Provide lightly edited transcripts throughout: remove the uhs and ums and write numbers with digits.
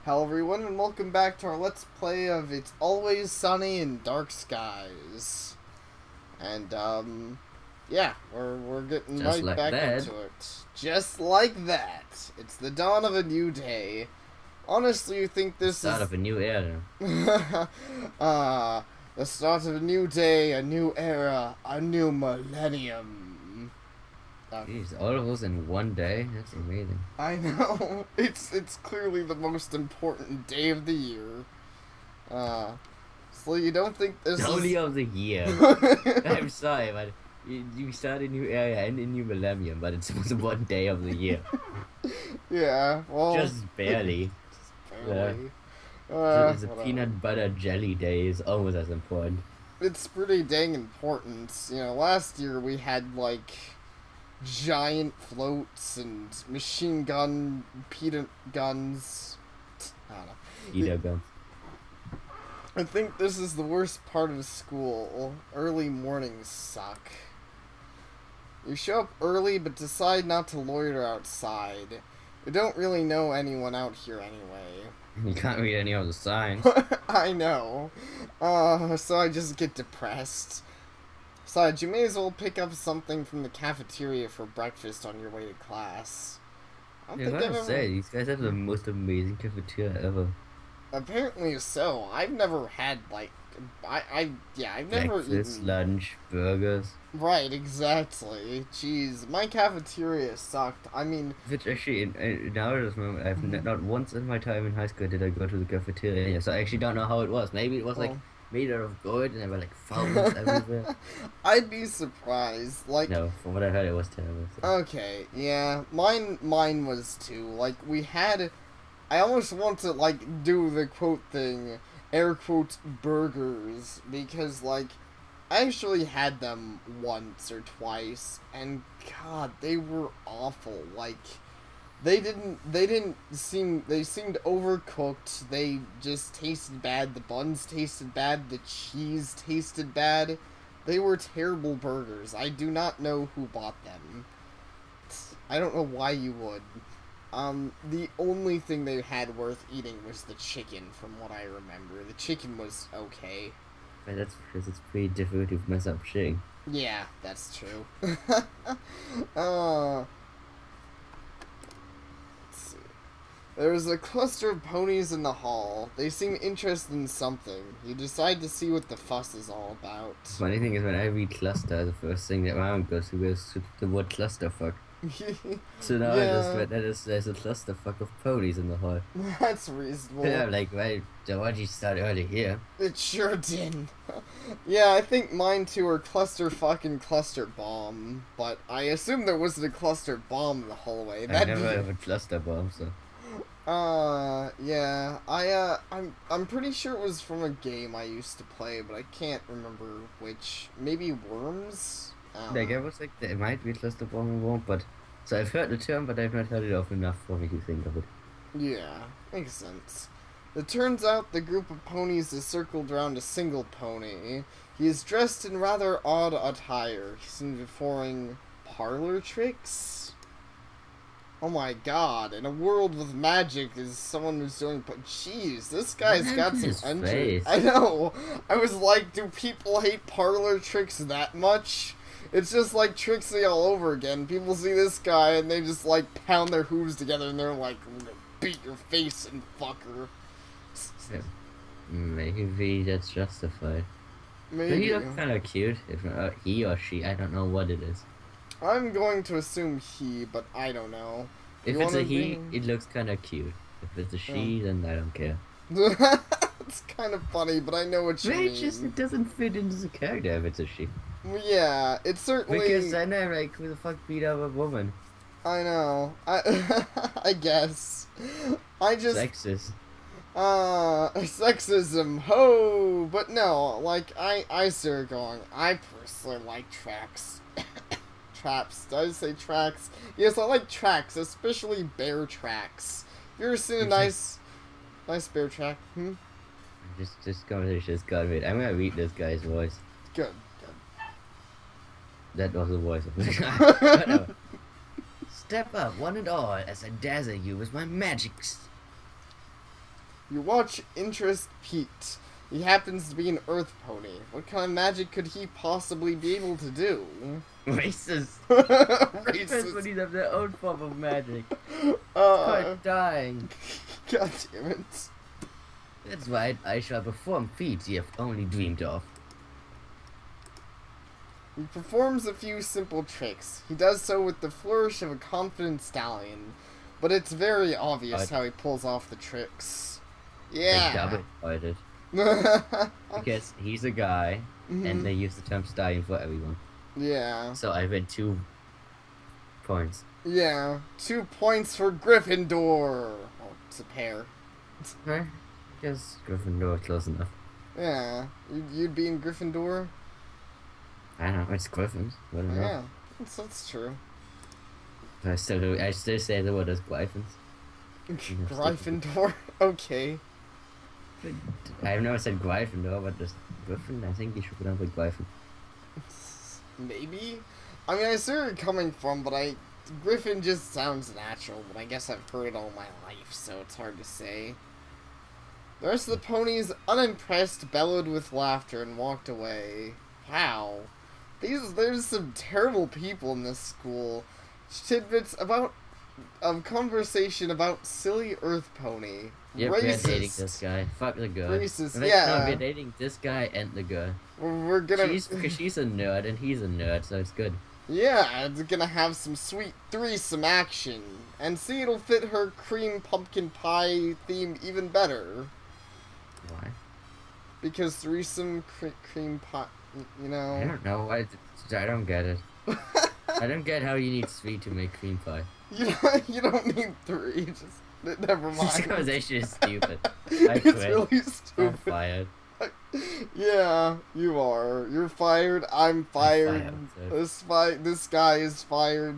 Hello everyone and welcome back to our Let's Play of It's Always Sunny in Dark Skies. And, yeah, we're getting Just right like back that. into it. Just like that. It's the dawn of a new day. Honestly, you think The this start is... of a new era. the start of a new day, a new era, a new millennium. Jeez, all of those in one day? That's amazing. I know. It's clearly the most important day of the year. So you don't think this Only is... of the year. I'm sorry, but you start a new era and a new millennium, but it's just one day of the year. Yeah, well, Just barely. The, barely. the Whatever. peanut butter jelly day is almost as important. It's pretty dang important. You know, last year we had, like, giant floats and machine gun peanut guns. I don't know. Either guns. I think this is the worst part of school. Early mornings suck. You show up early but decide not to loiter outside. We don't really know anyone out here anyway. You can't read any of the signs. I know. So I just get depressed. Besides, you may as well pick up something from the cafeteria for breakfast on your way to class. I don't Yeah, I think I've gotta ever... say, these guys have the most amazing cafeteria ever. Apparently so. I've never had, like... I've never Breakfast, eaten... lunch, burgers. Right, exactly. Jeez, my cafeteria sucked. I mean... Which actually, now at this moment, I've not once in my time in high school did I go to the cafeteria, so I actually don't know how it was. Maybe it was like Well, made out of gold and there were like fountains everywhere. I'd be surprised. Like, No, from what I heard, it was terrible. So. okay, yeah, mine was too. Like, we had... I almost want to, like, do the quote thing, air quote, burgers, because, like, I actually had them once or twice, and God, they were awful. Like, they seemed overcooked. They just tasted bad. The buns tasted bad. The cheese tasted bad. They were terrible burgers. I do not know who bought them. I don't know why you would. The only thing they had worth eating was the chicken, from what I remember. The chicken was okay. But that's because it's pretty difficult to mess up shit. Yeah, that's true. uh, let's see. There's a cluster of ponies in the hall. They seem interested in something. You decide to see what the fuss is all about. Funny thing is, when I read cluster, the first thing that my mind goes to is the word clusterfuck. So now I just Yeah, read that there's a clusterfuck of ponies in the hall. that's reasonable. And I'm like, right, so why'd you start early here? It sure did. Yeah, I think mine too are cluster fuck and cluster bomb, but I assume there wasn't a cluster bomb in the hallway. I That'd never be... have a cluster bomb, so. Yeah. I'm pretty sure it was from a game I used to play, but I can't remember which. Maybe Worms? Like, I was like, there might be a cluster bomb involved, but. So I've heard the term, but I've not heard it often enough for me to think of it. Yeah, makes sense. It turns out the group of ponies is circled around a single pony. He is dressed in rather odd attire. He seems to be performing parlor tricks? Oh my god, in a world with magic is someone who's doing... But jeez, this guy's What got happened to some his injury. face? I know. I was like, do people hate parlor tricks that much? It's just like Trixie all over again. People see this guy and they just like pound their hooves together and they're like, I'm gonna beat your face in, fucker. Yeah. Maybe that's justified. But he Maybe. looks kind of cute. If he or she, I don't know what it is. I'm going to assume he, but I don't know. If You it's a wanna he, be... it looks kind of cute. If it's a she, then I don't care. It's kind of funny, but I know what you Maybe mean. it doesn't fit into the character if it's a she. Yeah, it's certainly... Because then I'm like, who the fuck beat up a woman? I know. I guess. I just... Sexist. Sexism, ho! But no, like, I see where you're going. I personally like tracks. Traps. Did I say tracks? Yes, I like tracks, especially bear tracks. You ever seen a nice bear track? This conversation is got me. I'm gonna read this guy's voice. Good, That was the voice of the guy. But no. Step up, one and all, as I dazzle you with my magic You watch, interest peaked. He happens to be an earth pony. What kind of magic could he possibly be able to do? Racist. Racist. Ponies have their own form of magic. Uh, Dying. God damn it. That's right, I shall perform feats you have only dreamed of. He performs a few simple tricks. He does so with the flourish of a confident stallion, but it's very obvious how he pulls off the tricks. Yeah. They double-sided. Because he's a guy, and they use the term stallion for everyone. Yeah. So I win 2 points. Yeah. 2 points for Gryffindor. Oh, it's a pair. I guess Gryffindor close enough. Yeah. You'd be in Gryffindor? I don't know, it's Griffins. What do I know? Yeah. That's true. I still say the word as Gryphons. Gryffindor? Okay. I've never said Gryffindor, but just Griffin, I think you should put up with Gryphon. Maybe? I mean, I see where you're coming from, but Griffin just sounds natural, but I guess I've heard it all my life, so it's hard to say. The rest of the ponies, unimpressed, bellowed with laughter and walked away. Wow. There's some terrible people in this school. Tidbits of conversation about silly earth pony. Yep, Racist. we're dating this guy. Fuck the girl. Racist, No, yeah. we're dating this guy and the girl. We're gonna... Because she's a nerd and he's a nerd, so it's good. Yeah, it's gonna have some sweet threesome action. And see, it'll fit her cream pumpkin pie theme even better. Why? Because threesome cream pie, you know... I don't know. I don't get it. I don't get how you need 3 to make cream pie. You don't need 3, just... Never mind. This conversation is stupid. I It's quit. really stupid. I'm fired. Yeah, you are. You're fired. I'm fired. This guy is fired.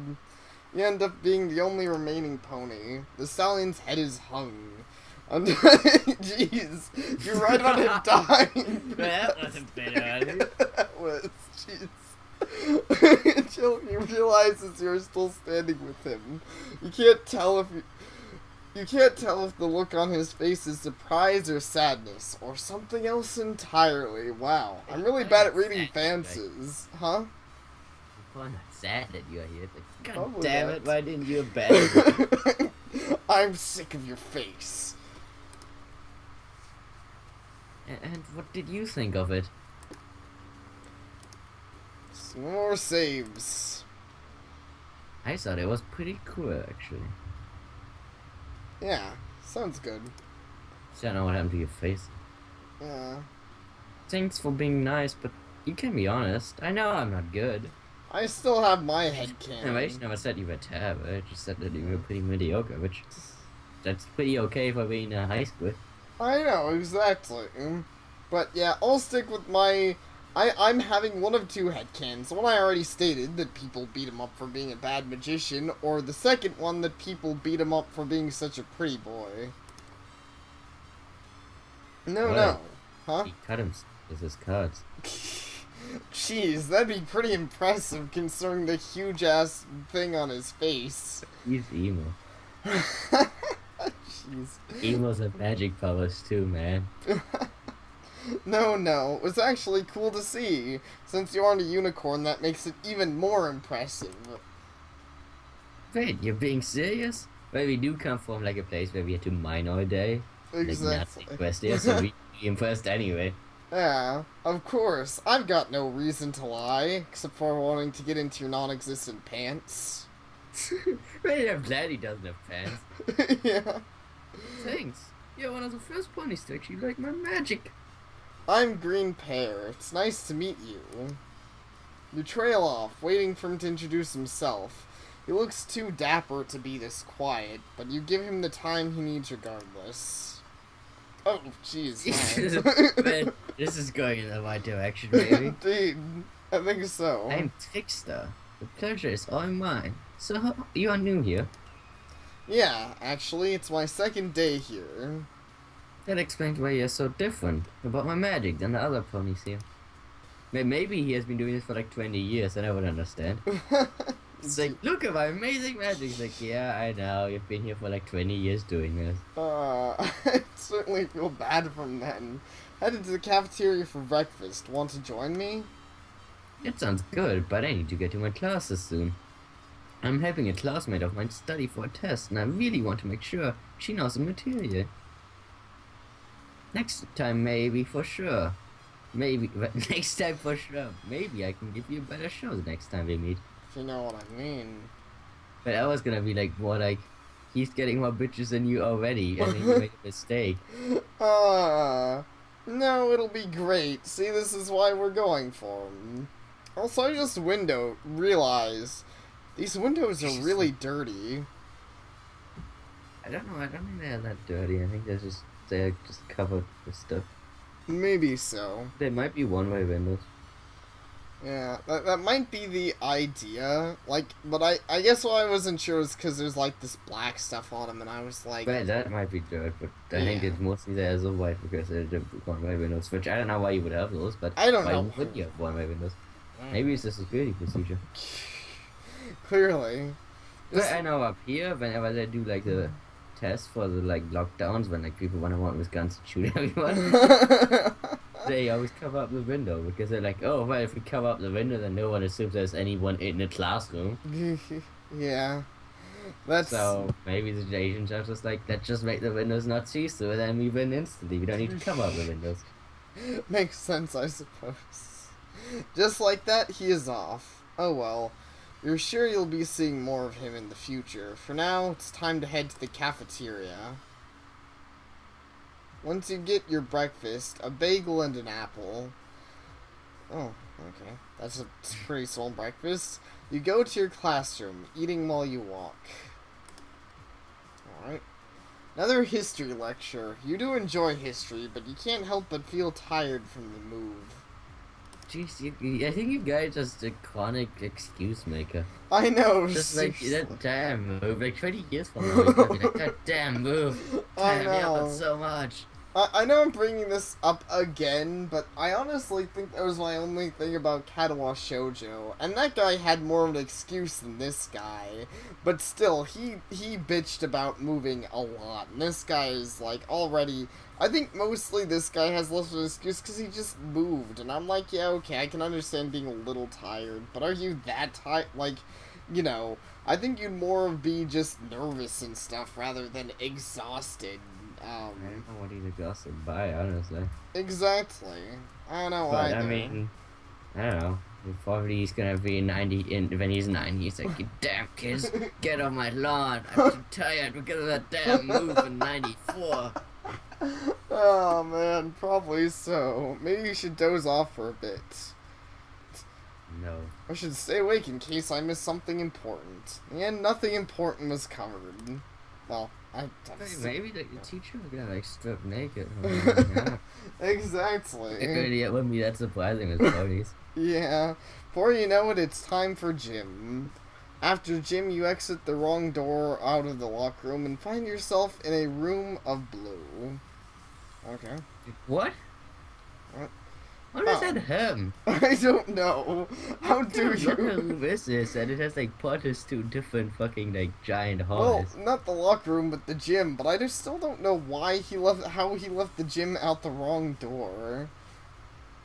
You end up being the only remaining pony. The stallion's head is hung. Jeez, you're right on him dying. That wasn't bad. That was, jeez. Until he realizes you're still standing with him. You can't tell if the look on his face is surprise or sadness, or something else entirely. Wow, I'm really bad at reading fancies. Huh? I'm not sad that you're here. God Probably damn not. it, why didn't you abandon me? I'm sick of your face. And what did you think of it? Some more saves. I thought it was pretty cool, actually. Yeah, sounds good. I don't know what happened to your face. Yeah. Thanks for being nice, but you can be honest. I know I'm not good. I still have my I headcanon. never said you were terrible. I just said that you were pretty mediocre, which that's pretty okay for being in high school. I know, exactly. But yeah, I'll stick with my... I'm having one of 2 headcanons. The one I already stated, that people beat him up for being a bad magician, or the second one, that people beat him up for being such a pretty boy. No. Huh? He cut him with his cards. Jeez, that'd be pretty impressive considering the huge-ass thing on his face. He's emo. Jeez. Emos have magic powers too, man. No, it was actually cool to see. Since you aren't a unicorn, that makes it even more impressive. Wait, you're being serious? Well, we do come from like a place where we had to mine all day. Exactly. Like, not here, so we be impressed anyway. Yeah, of course. I've got no reason to lie, except for wanting to get into your non-existent pants. Wait, I'm glad he doesn't have pants. Yeah. Thanks. You're one of the first ponies to actually like my magic. I'm Green Pear. It's nice to meet you. You trail off, waiting for him to introduce himself. He looks too dapper to be this quiet, but you give him the time he needs regardless. Oh, jeez. Man, this is going in the right direction, baby. Indeed. I think so. I'm Trickster. The pleasure is all mine. So, you are new here. Yeah, actually, it's my second day here. That explains why you're so different about my magic than the other ponies here. Maybe he has been doing this for like 20 years and I would understand. It's like, look at my amazing magic. It's like, yeah, I know. You've been here for like 20 years doing this. I certainly feel bad from then. Headed to the cafeteria for breakfast. Want to join me? It sounds good, but I need to get to my classes soon. I'm helping a classmate of mine study for a test, and I really want to make sure she knows the material. Next time, maybe, for sure. Maybe, but next time for sure. Maybe I can give you a better show the next time we meet. If you know what I mean. But I was gonna be like, more like, he's getting more bitches than you already, and then you made a mistake. No, it'll be great. See, this is why we're going for him. Also, I just realize these windows are really dirty. I don't know, I don't think they're that dirty. I think they're just covered with stuff. Maybe so. They might be one-way windows. Yeah, that might be the idea. Like, but I guess why I wasn't sure was because there's like this black stuff on them, and I was like, But that might be dirt, but I think it's mostly there as a white because they're the one-way windows, which I don't know why you would have those, but I don't know. why would you have one-way windows? Maybe it's just a security procedure. Clearly. But I know up here, whenever they do like the test for the like lockdowns, when like people run around with guns and shoot everyone, they always cover up the window because they're like, oh, well, if we cover up the window, then no one assumes there's anyone in the classroom. Yeah. That's... So maybe the Asian judge was like, let's just make the windows not see-through, and then we win instantly. We don't need to cover up the windows. Makes sense, I suppose. Just like that, he is off. Oh well. You're sure you'll be seeing more of him in the future. For now, it's time to head to the cafeteria. Once you get your breakfast, a bagel and an apple. Oh, okay. That's a pretty small breakfast. You go to your classroom, eating while you walk. Alright. Another history lecture. You do enjoy history, but you can't help but feel tired from the move. Jeez, I think you guys are just a chronic excuse maker. I know. Just like that damn move. Like 20 years from now, you're gonna be like, that damn move. I Damn, know. me up so much. I know I'm bringing this up again, but I honestly think that was my only thing about Katawa Shoujo, and that guy had more of an excuse than this guy. But still, he bitched about moving a lot, and this guy is like already. I think mostly this guy has less of an excuse because he just moved, and I'm like, yeah, okay, I can understand being a little tired, but are you that tired? Like, you know, I think you'd more be just nervous and stuff rather than exhausted. I don't know what he's exhausted by, honestly. Exactly. I don't know But either. I mean, I don't know. Probably he's gonna be 90, when he's 90, he's like, you damn kids, get on my lawn. I'm too tired because of that damn move in 94. Oh man, probably so. Maybe you should doze off for a bit. No. I should stay awake in case I miss something important. And nothing important was covered. Well, Maybe the teacher was gonna like strip naked. Yeah. Exactly. It wouldn't be that surprising with ponies. Yeah. Before you know it, it's time for gym. After gym, you exit the wrong door out of the locker room and find yourself in a room of blue. Okay. What? What? How does that happen? I don't know. How do What kind of you? room is this? And it has like portals to different fucking like giant Well, halls. not the locker room, but the gym. But I just still don't know why how he left the gym out the wrong door.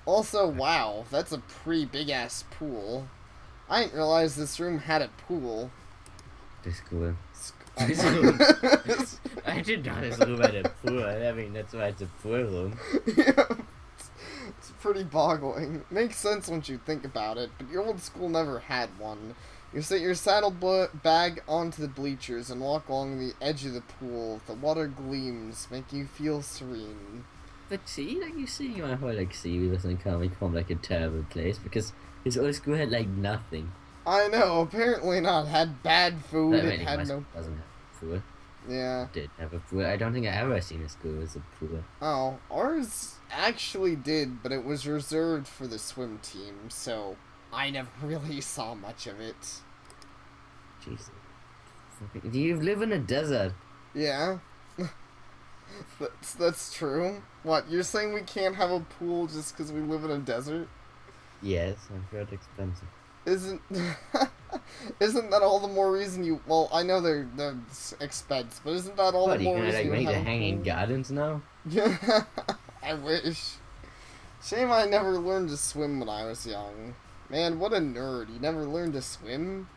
Also, wow, that's a pretty big ass pool. I didn't realize this room had a pool. This cool. I I did not this room had a pool. I mean, that's why it's a pool room. Yeah, it's pretty boggling. Makes sense once you think about it, but your old school never had one. You set your saddle bag onto the bleachers and walk along the edge of the pool. The water gleams, make you feel serene. But see, like you see, my whole like Seaweed doesn't come from like a terrible place because his old school had like nothing. I know, apparently not. Had bad food, I mean, it had no... doesn't have a pool. Yeah. It did have a pool. I don't think I ever seen a school with a pool. Oh, ours actually did, but it was reserved for the swim team, so I never really saw much of it. Jeez. Do you live in a desert? Yeah. That's true. What, you're saying we can't have a pool just because we live in a desert? Yes, I'm sure it's expensive. Isn't... Isn't that all the more reason you? Well, I know they're expense, but isn't that all the What, you more gonna reason like you make the have hanging them? gardens now? Yeah, I wish. Shame I never learned to swim when I was young. Man, what a nerd! You never learned to swim?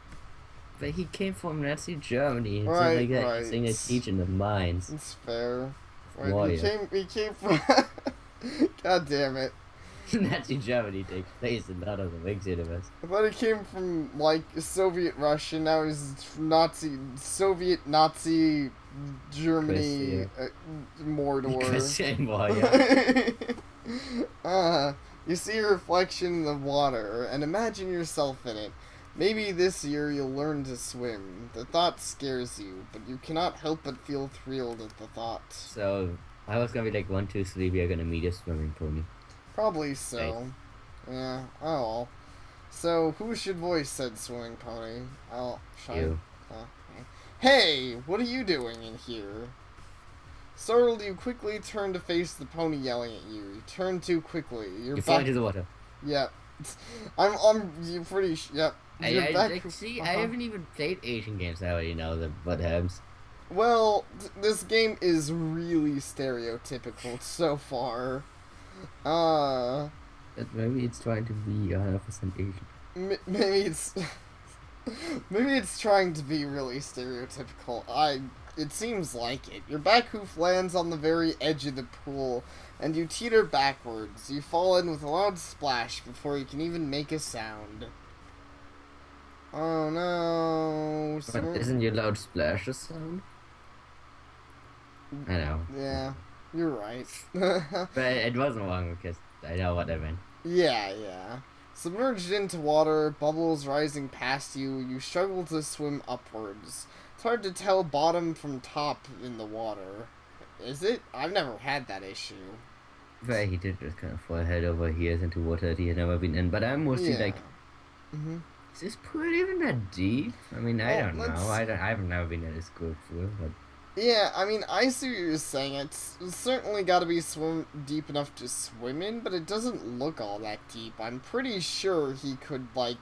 But he came from Nazi Germany. It's not Right, like that. He's right. saying a teaching the minds It's fair. of Right, warriors. he came from. God damn it! Nazi Germany takes place in none of the Wings universe. I thought he came from like Soviet Russia. Now he's Soviet Nazi Chris, Germany yeah. Mordor. Christian warrior. You see a reflection in the water and imagine yourself in it. Maybe this year you'll learn to swim. The thought scares you, but you cannot help but feel thrilled at the thought. So I was gonna be like 1, 2, 3. We are gonna meet a swimming pony. Probably Right. so. Yeah, oh well. So, who should voice said swimming pony? You. Uh, hey, what are you doing in here? Startled, you quickly turn to face the pony yelling at you. You turn too quickly. You're You fall back. into the water. Yep. You're pretty. Yep. You're I back. like, see. I Uh-huh. haven't even played Asian games. I already know what happens. Well, this game is really stereotypical so far. Uh, But maybe it's trying to be 100% Asian. maybe it's. Maybe it's trying to be really stereotypical. It seems like it. Your back hoof lands on the very edge of the pool, and you teeter backwards. You fall in with a loud splash before you can even make a sound. Oh no. But isn't your loud splash a sound? I know. Yeah, you're right. But it wasn't wrong because I know what I meant. Yeah. Submerged into water, bubbles rising past you, you struggle to swim upwards. It's hard to tell bottom from top in the water. Is it? I've never had that issue. But he did just kind of fall head over heels into water that he had never been in. But I'm mostly Yeah. like, Mm-hmm. is this pool even that deep? I mean, I Well, don't know. I've never been in a school pool, but Yeah, I mean, I see what you're saying. It's certainly got to be swim deep enough to swim in, but it doesn't look all that deep. I'm pretty sure he could, like,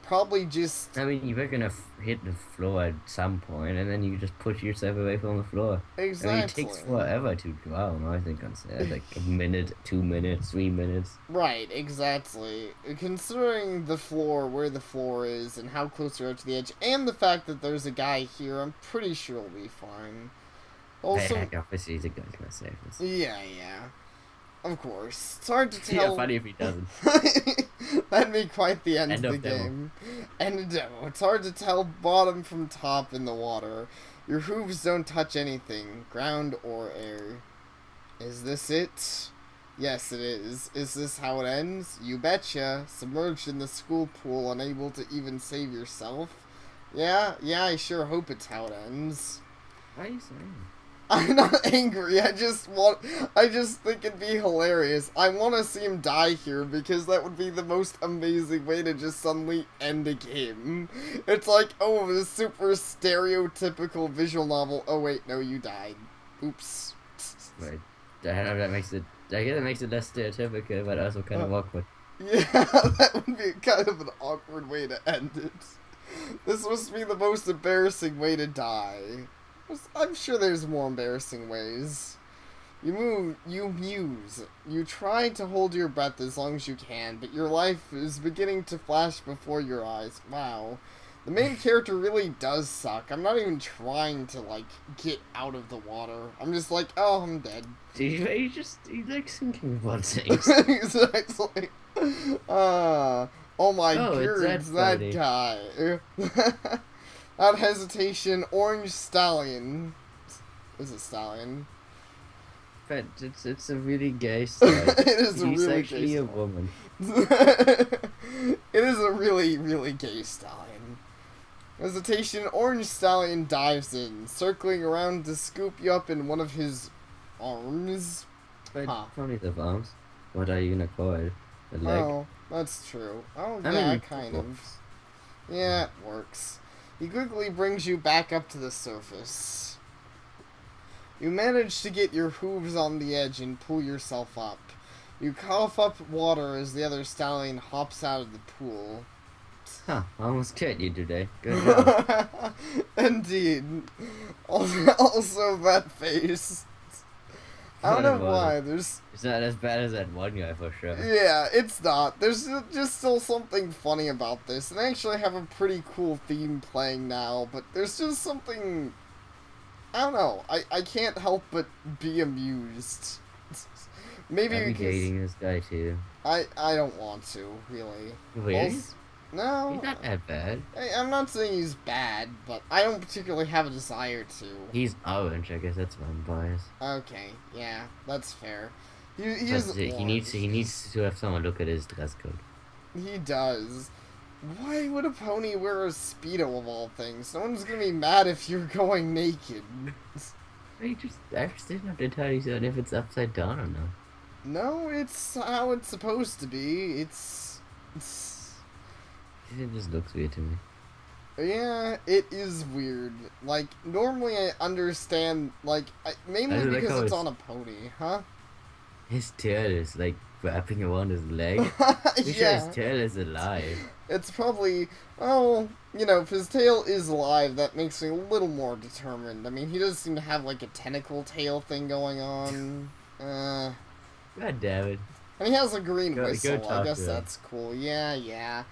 probably just... I mean, you were gonna hit the floor at some point, and then you just push yourself away from the floor. Exactly. I mean, it takes forever to drown. I think on set, like a minute, 2 minutes, 3 minutes. Right, exactly. Considering the floor, where the floor is, and how close you are to the edge, and the fact that there's a guy here, I'm pretty sure we'll be fine. Also, Heck, obviously, he's gonna save us. yeah. Of course. It's hard to Yeah, tell... funny if he doesn't. That'd be quite the end End of the of demo. game. End of demo. It's hard to tell bottom from top in the water. Your hooves don't touch anything, ground or air. Is this it? Yes, it is. Is this how it ends? You betcha. Submerged in the school pool, unable to even save yourself. Yeah, I sure hope it's how it ends. What are you saying? I'm not angry. I just think it'd be hilarious. I want to see him die here because that would be the most amazing way to just suddenly end a game. It's like, oh, this super stereotypical visual novel. Oh wait, no, you died. Oops. Right. That makes it. I guess it makes it less stereotypical, but also kind of awkward. Yeah, that would be kind of an awkward way to end it. This must be the most embarrassing way to die. I'm sure there's more embarrassing ways. You muse. You try to hold your breath as long as you can, but your life is beginning to flash before your eyes. Wow. The main character really does suck. I'm not even trying to, like, get out of the water. I'm just like, oh, I'm dead. Dude, you like thinking about things. Exactly. Oh my Oh, it's god, that it's that funny. guy. Without hesitation, Orange Stallion. Is it Stallion? But it's a really gay style. It is a He's really actually gay a style. woman. It is a really, really gay stallion. Hesitation, Orange Stallion dives in, circling around to scoop you up in one of his arms. But Huh. ponies have arms. What are you gonna call it? A leg? Oh, that's true. Oh, I yeah, mean, kind well, of. Yeah, it works. He quickly brings you back up to the surface. You manage to get your hooves on the edge and pull yourself up. You cough up water as the other stallion hops out of the pool. Huh, I almost killed you today. Good job. Indeed. Also that face. I don't But it know wasn't. why. There's It's not as bad as that one guy for sure. Yeah, it's not. There's just still something funny about this, and I actually have a pretty cool theme playing now. But there's just something. I don't know. I can't help but be amused. Maybe I'll be because dating this guy too. I don't want to really. Really? Also, no, He's not that bad. I'm not saying he's bad, but I don't particularly have a desire to. He's orange, I guess that's why I'm biased. Okay, yeah, that's fair. He But is he orange. needs to have someone look at his dress code. He does. Why would a pony wear a Speedo of all things? No one's gonna be mad if you're going naked. I just didn't have to tell you if it's upside down or not. No, it's how it's supposed to be. It just looks weird to me. Yeah, it is weird. Like, normally I understand, like, mainly I like because how it's it's- on a pony, huh? His tail is like wrapping around his leg. Pretty sure Yeah. his tail is alive. It's probably, well, if his tail is alive, that makes me a little more determined. I mean, he does seem to have, like, a tentacle tail thing going on. God damn it. And he has a green Go whistle. I talk guess to him. that's cool. Yeah.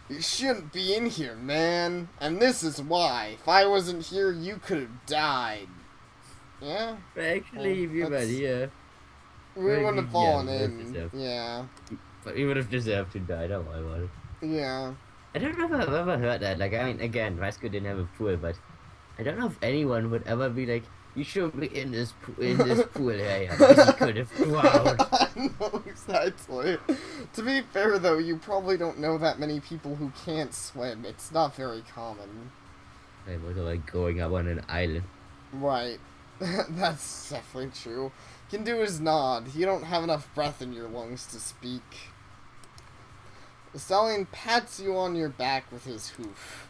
You shouldn't be in here, man. And this is why. If I wasn't here, you could have died. Yeah? But actually, Well, if you were that's- here, We Well, wouldn't have yeah, fallen we would've in. deserved- Yeah. but he would have deserved to die. Don't worry about it. Yeah. I don't know if I've ever heard that. Like, I mean, again, Vasco didn't have a pool, but I don't know if anyone would ever be like, "You should be in this pool area because you could have drowned." I know exactly. To be fair, though, you probably don't know that many people who can't swim. It's not very common. I was like growing up on an island. Right. That's definitely true. Can do is nod. You don't have enough breath in your lungs to speak. The stallion pats you on your back with his hoof.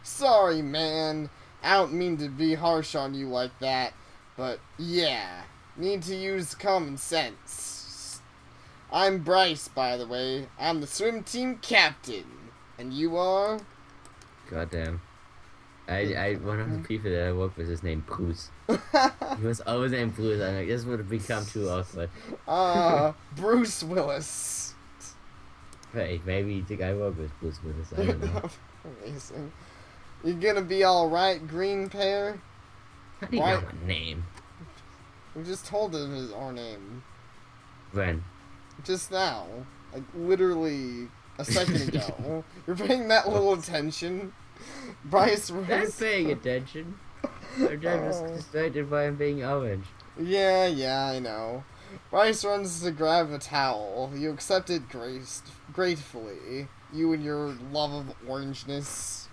Sorry, man. I don't mean to be harsh on you like that, but yeah, need to use common sense. I'm Bryce, by the way. I'm the swim team captain. And you are? Goddamn. One of the people that I work with is named Bruce. He was always named Bruce. I'm like, this would have become too awkward. Bruce Willis. Wait, maybe the guy I work with Bruce Willis. I don't know. Amazing. You gonna be alright, Green Pear? How do you know my name? We just told him our name. When? Just now. Like, literally a second ago. You're paying that little attention. Bryce I'm was... paying attention. I'm just distracted by him being orange. Yeah, I know. Bryce runs to grab a towel. You accept it gratefully. You and your love of orangeness.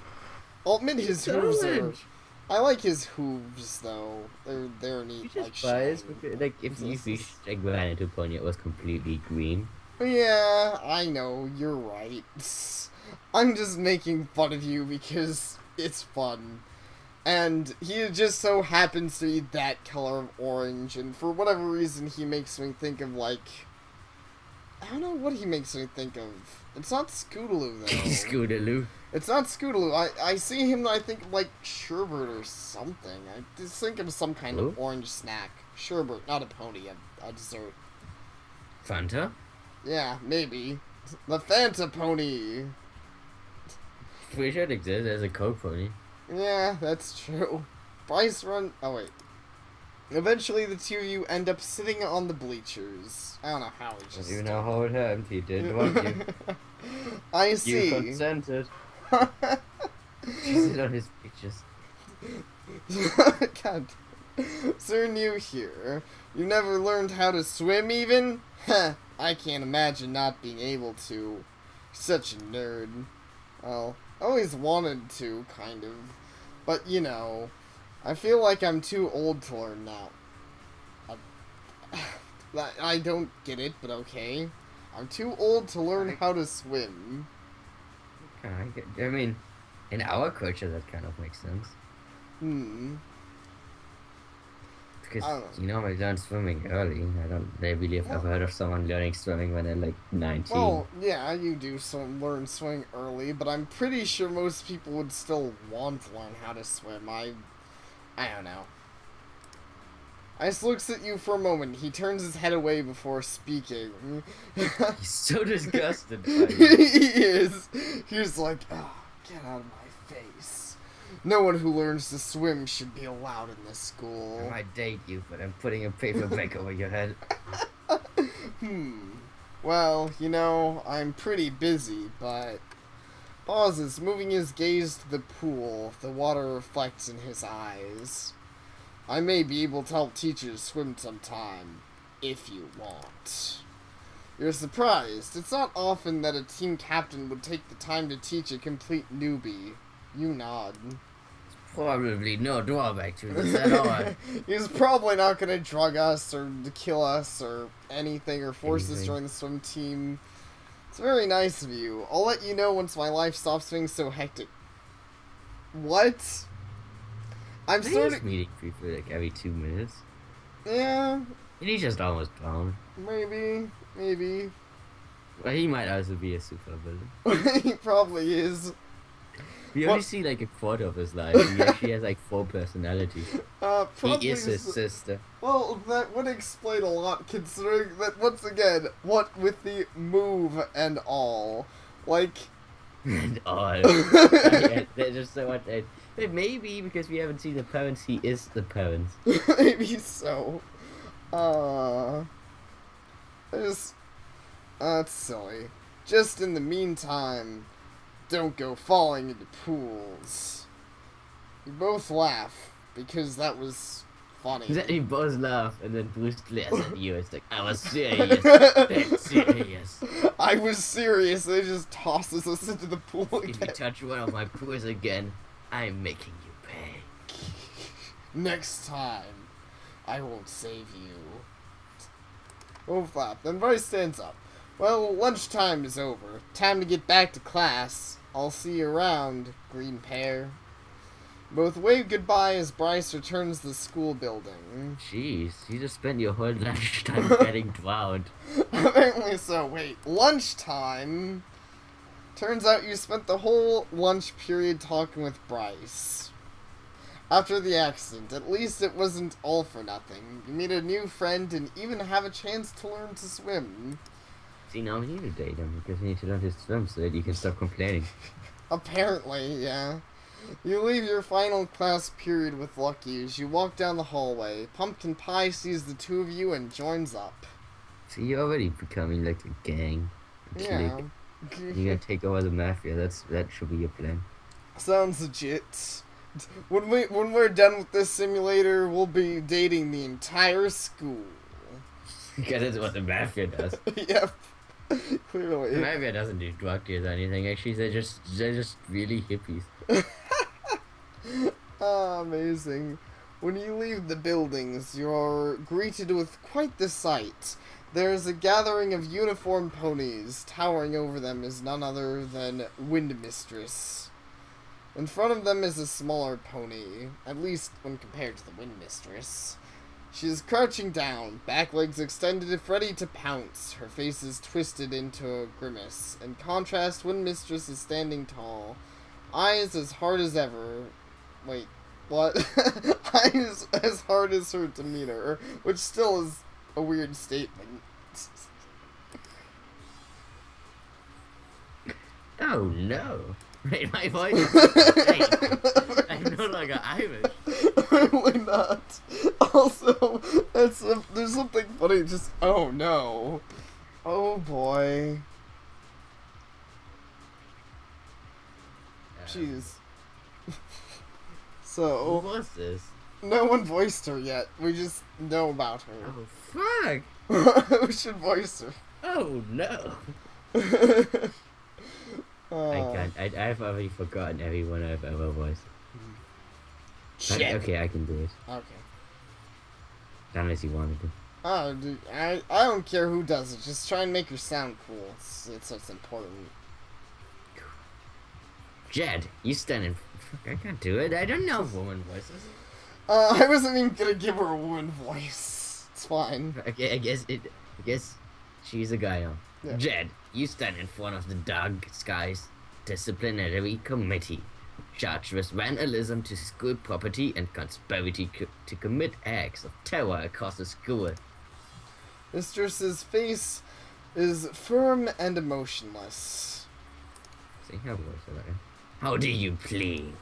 I'll admit his hooves are... Orange. I like his hooves, though. They're neat, You like just biased shiny. because, like, if you like ran into Pony, it was completely green. Yeah, I know, you're right. I'm just making fun of you because it's fun. And he just so happens to be that color of orange, and for whatever reason he makes me think of, like... I don't know what he makes me think of. It's not Scootaloo, though. Scootaloo. It's not Scootaloo. I see him and I think of, like, sherbet or something. I just think of some kind of orange snack. Sherbet, not a pony, a dessert. Fanta? Yeah, maybe. The Fanta pony. Pretty sure it exists as a Coke pony. Yeah, that's true. Bryce run... Oh, wait. Eventually, the two of you end up sitting on the bleachers. I don't know how we just... You know how it happened. He didn't want you. I see. You consented. Sit on his pictures. God. So new here. You never learned how to swim, even? Heh, I can't imagine not being able to. Such a nerd. Well, always wanted to, kind of. But, I feel like I'm too old to learn now. I don't get it, but okay. I'm too old to learn how to swim. I mean, in our culture, that kind of makes sense. because I don't know. you know I learned swimming early. I don't really have ever heard of someone learning swimming when they're like 19. Well, yeah, you do learn swimming early, but I'm pretty sure most people would still want to learn how to swim. I don't know. Ice looks at you for a moment. He turns his head away before speaking. He's so disgusted by He you. is. He's like, oh, get out of my face. No one who learns to swim should be allowed in this I school. might date you, but I'm putting a paper bag over your head. Well, I'm pretty busy, but... Pauses, moving his gaze to the pool. The water reflects in his eyes. I may be able to help teachers swim sometime, if you want. You're surprised. It's not often that a team captain would take the time to teach a complete newbie. You nod. Probably no drawback to this at all. He's probably not going to drug us or to kill us or anything or force us to join the swim team. It's very nice of you. I'll let you know once my life stops being so hectic. What? I'm sort of meeting people like every 2 minutes. Yeah, And he's just almost drowned. maybe. Well, he might also be a super villain. He probably is. We What- only see like a quarter of his life. He actually has like 4 personalities. Probably He is his sister. Well, that would explain a lot, considering that, once again, what with the move and all. Like... And all. Yeah, there's just so much. Maybe because we haven't seen the parents, he is the parents. Maybe so. That's silly. Just in the meantime, don't go falling into pools. You both laugh, because that was funny. Exactly, both laugh, and then Bruce glares at you. It's like, I was serious. Dead serious. I was serious, and it just tosses us into the pool If you again. touch one of my pools again, I'm making you pay. Next time, I won't save you. Oh, flap. Then Bryce stands up. Well, lunchtime is over. Time to get back to class. I'll see you around, green pear. Both wave goodbye as Bryce returns to the school building. Jeez, you just spent your whole lunchtime getting drowned. Apparently so. Wait, lunchtime? Turns out you spent the whole lunch period talking with Bryce. After the accident, at least it wasn't all for nothing. You meet a new friend and even have a chance to learn to swim. See, now we need to date him because we need to learn to swim so that you can stop complaining. Apparently, yeah. You leave your final class period with Lucky as you walk down the hallway. Pumpkin Pie sees the two of you and joins up. See, you're already becoming like a gang. A Yeah. clique. You're gonna take over the mafia. That should be your plan. Sounds legit. When we're done with this simulator, we'll be dating the entire school. Because that's what the mafia does. Yep. The Clearly. mafia doesn't do drug deals or anything. Actually, they're just really hippies. Ah, amazing. When you leave the buildings, you're greeted with quite the sight. There's a gathering of uniformed ponies. Towering over them is none other than Wind Mistress. In front of them is a smaller pony, at least when compared to the Wind Mistress. She is crouching down, back legs extended ready to pounce. Her face is twisted into a grimace. In contrast, Wind Mistress is standing tall, eyes as hard as ever. Wait, what? Eyes as hard as her demeanor, which still is a weird statement. Oh no! Wait, my voice is changed. I'm no longer Irish. Apparently not. Also, there's something funny. Just oh no, oh boy. Jeez. Who So was this? no one voiced her yet. We just know about her. Oh fuck! We should voice her. Oh no! I can't. I've already forgotten everyone I've ever voiced. Shit. Okay, I can do it. Okay. Unless you wanted to. Oh, dude, I don't care who does it. Just try and make her sound cool. It's what's important. Jed, you stand in. Fuck, I can't do it. I don't know woman voices. I wasn't even gonna give her a woman voice. It's fine. Okay, I guess she's a guy. Huh? Yeah. Jed, you stand in front of the Dark Skies Disciplinary Committee, charged with vandalism to school property and conspiracy to commit acts of terror across the school. Mistress's face is firm and emotionless. See how How do you plead?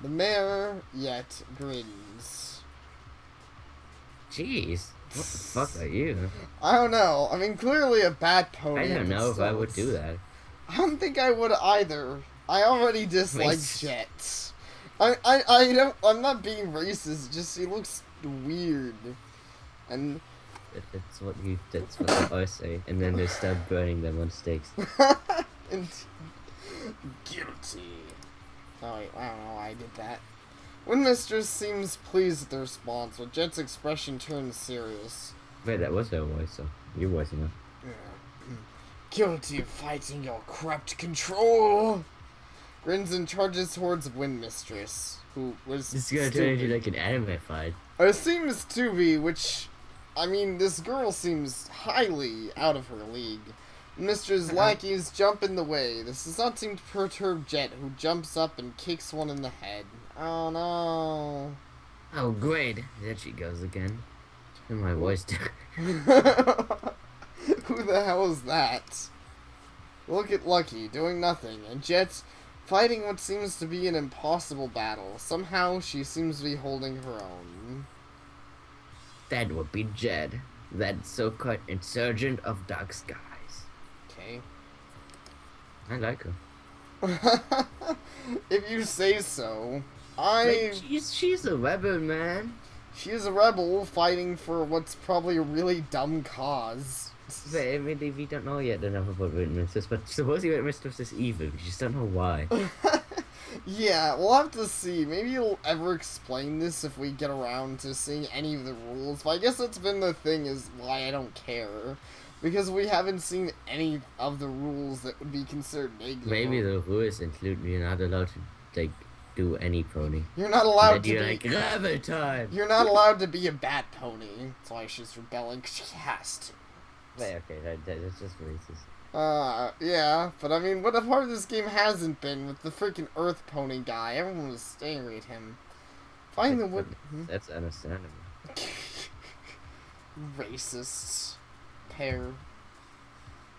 The mayor yet grins. Jeez, what the fuck are you? I don't know. I mean, clearly a bad pony. I don't but know if I still, would do that. I don't think I would either. I already dislike Wait. Jet. I don't. I'm not being racist. Just he looks weird, and That's what they always say, and then they start burning them on stakes. and guilty. Oh wait, I don't know why I did that. Windmistress seems pleased with the response, but Jet's expression turns serious. Wait, that was her voice, so your voice, you know. Yeah. Guilty of fighting your corrupt control. Grins and charges towards Windmistress, who was This is gonna turn into like an anime fight. It seems to be, which, I mean, this girl seems highly out of her league. Mistress lackeys jump in the way. This does not seem to perturb Jet, who jumps up and kicks one in the head. Oh no. Oh great, there she goes again. And my voice down. Who the hell is that? Look at Lucky, doing nothing, and Jet fighting what seems to be an impossible battle. Somehow, she seems to be holding her own. That would be Jed, that so-called insurgent of Dark Skies. Okay. I like her. If you say so. Like, she's a rebel, man. She is a rebel fighting for what's probably a really dumb cause. But, I mean, we don't know yet enough about Witness, but supposedly Witness is evil. We just don't know why. Yeah, we'll have to see. Maybe you'll ever explain this if we get around to seeing any of the rules. But I guess that's been the thing, is why I don't care. Because we haven't seen any of the rules that would be considered negative. Maybe the rules include you're not allowed to, like, do any pony. You're not allowed to you're be... like, rebel time! You're not allowed to be a bat pony. That's why she's rebelling, 'cause she has to. Wait, okay, that's just racist. Yeah, but I mean, what a part of this game hasn't been with the freaking Earth Pony guy. Everyone was staring at him. Find the wood. That's understandable. Racists. Pair.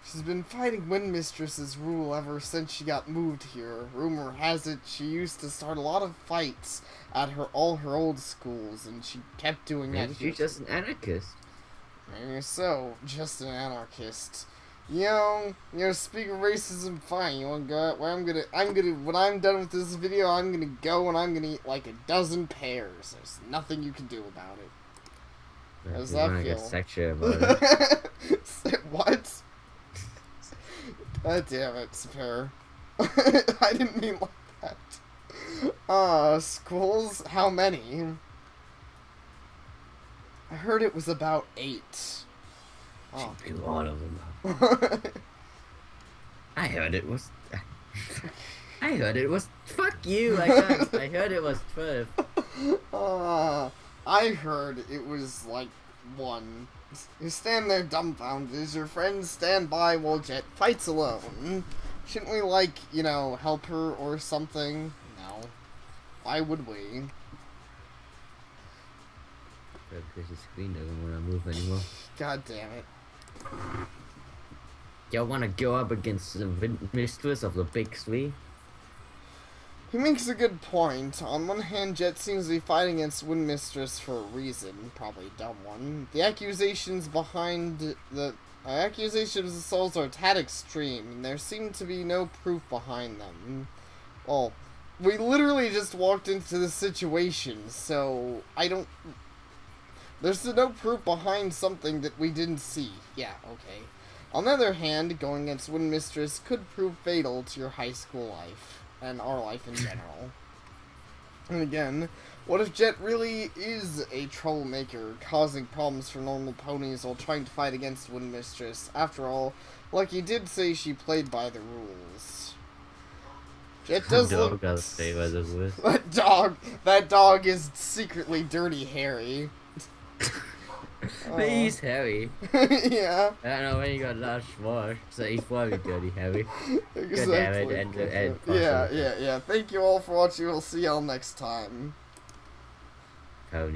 She's been fighting Windmistress's rule ever since she got moved here. Rumor has it she used to start a lot of fights at all her old schools, and she kept doing that. Maybe she's just an anarchist. Maybe so, just an anarchist. You know, speak of racism, fine. You wanna go out? Well, when I'm done with this video, I'm gonna go and I'm gonna eat like a dozen pears. There's nothing you can do about it. How does that feel? Get sexual about it. What? God damn it, Sapare. I didn't mean like that. Schools? How many? I heard it was about 8. Oh. Should be one of them. I heard it was. I heard it was. Fuck you! I heard it was 12. I heard it was like 1. You stand there dumbfounded as your friends stand by while Jet fights alone. Shouldn't we, like, you know, help her or something? No. Why would we? Because the screen doesn't want to move anymore. God damn it. Y'all want to go up against the mistress of the Big Three? He makes a good point. On one hand, Jet seems to be fighting against Windmistress for a reason, probably a dumb one. The accusations behind the accusations themselves are a tad extreme, and there seem to be no proof behind them. Well, we literally just walked into the situation, so I don't... There's no proof behind something that we didn't see. Yeah, okay. On the other hand, going against Windmistress could prove fatal to your high school life, and our life in general. And again, what if Jet really is a troublemaker, causing problems for normal ponies while trying to fight against Windmistress? After all, Lucky did say she played by the rules. It does Dog look. gotta stay by the woods. That dog is secretly Dirty Harry. But he's heavy. Yeah. I don't know when he got lost wash, so he's probably dirty heavy. Exactly. God damn it, and yeah. Thank you all for watching. We'll see y'all next time. Cody.